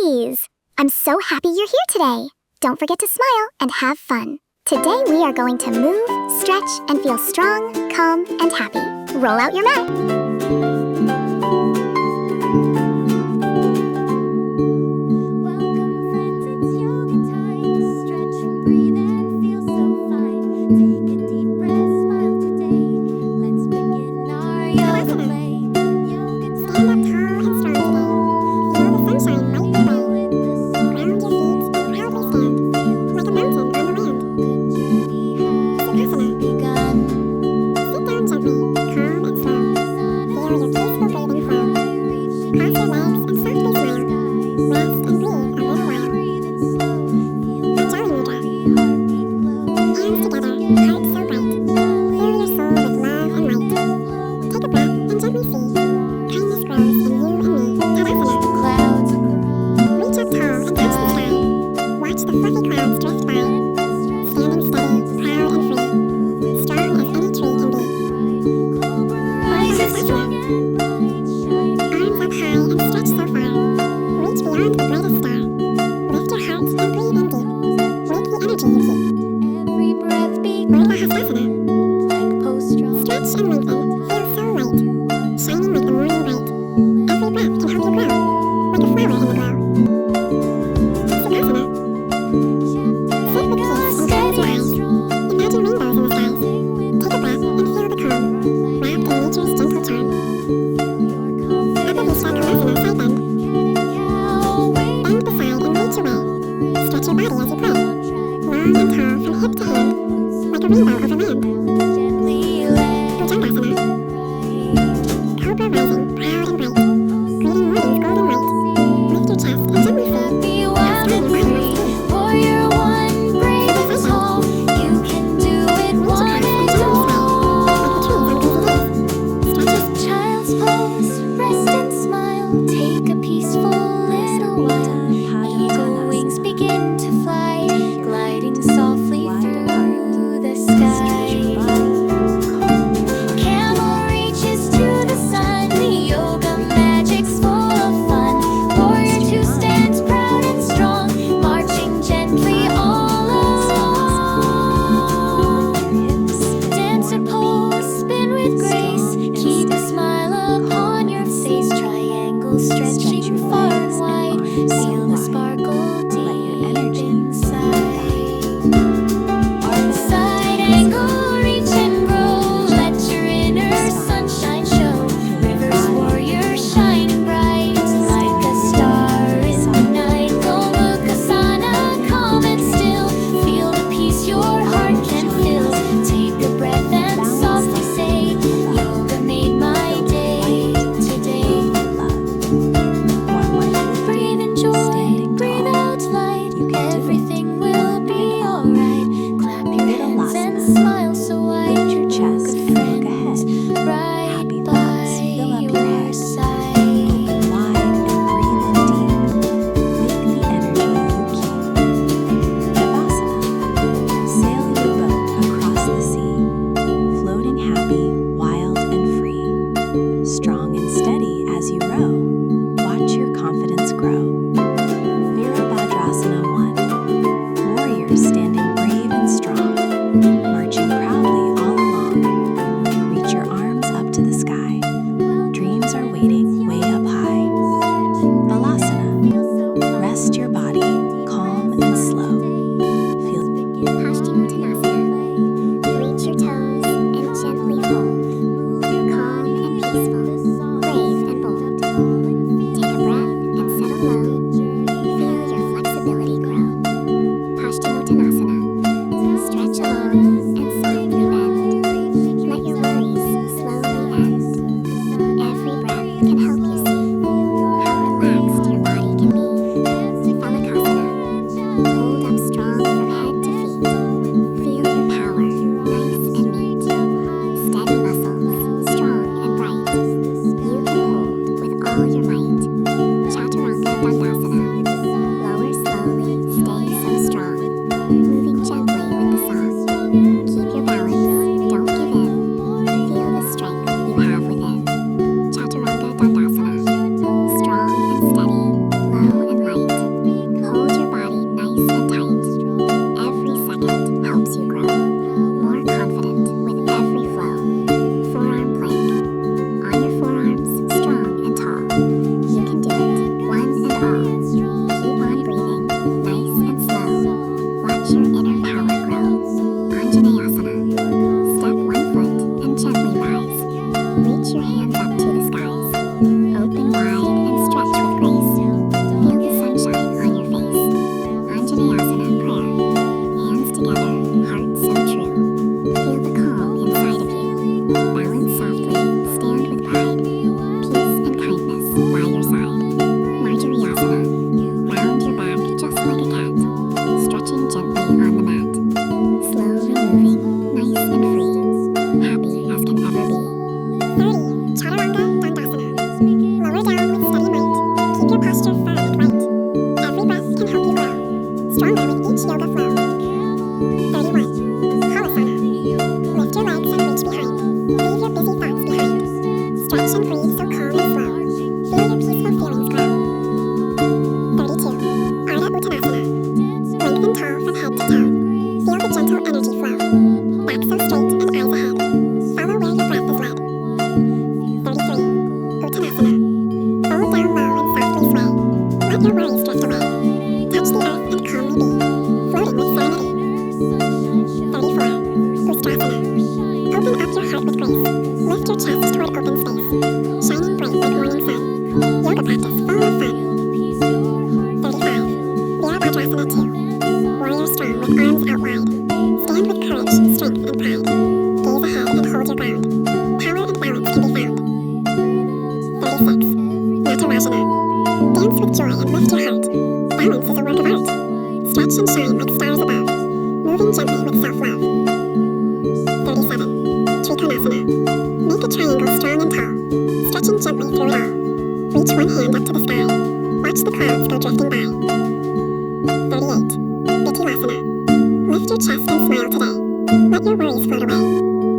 Pilates! I'm so happy you're here today. Don't forget to smile and have fun. Today we are going to move, stretch, and feel strong, calm, and happy. Roll out your mat. posture firm and right. Every breath can help you grow stronger with each yoga flow. 31. Halasana. Lift your legs and reach behind. Leave your busy thoughts behind. Stretch and breathe so calm and slow. Feel your peaceful feelings grow. 32. Ardha Uttanasana. Lengthen tall from head to toe. Feel the gentle energy flow. Back so straight and eyes ahead. Follow where your breath is led. 33. Uttanasana. Fold down low and softly sway. Let your worries drift away. Touch the earth and calmly be, floating with serenity. 34. Ustrasana. Open up your heart with grace. Lift your chest toward open space. Shining bright like morning sun. Yoga practice full of fun. 35. Virabhadrasana 2. Warrior strong with arms out wide. Stand with courage, strength, and pride. Gaze ahead and hold your ground. Power and balance can be found. 36. Natarajana. Dance with joy and lift your heart. Balance is a work of art. Stretch and shine like stars above. Moving gently with self-love. 37. Trikonasana. Make a triangle strong and tall. Stretching gently through it all. Reach one hand up to the sky. Watch the clouds go drifting by. 38. Bittilasana. Lift your chest and smile today. Let your worries float away.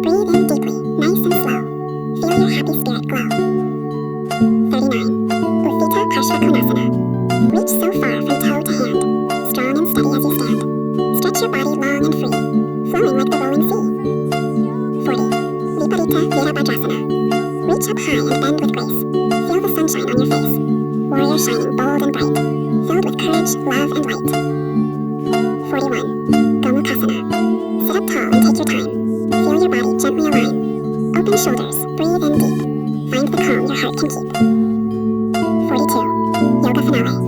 Breathe in deeply, nice and slow. Feel your happy spirit glow. 39. Utthita Parshvakonasana. Reach so far from toe to hand. Strong and steady as you stand. Stretch your body long and free, flowing like the rolling sea. 40. Viparita Virabhadrasana. Reach up high and bend with grace. Feel the sunshine on your face. Warrior shining bold and bright, filled with courage, love, and light. 41. Gomukhasana. Sit up tall and take your time. Feel your body gently align. Open shoulders, breathe in deep. Find the calm your heart can keep. 42. Yoga Finale.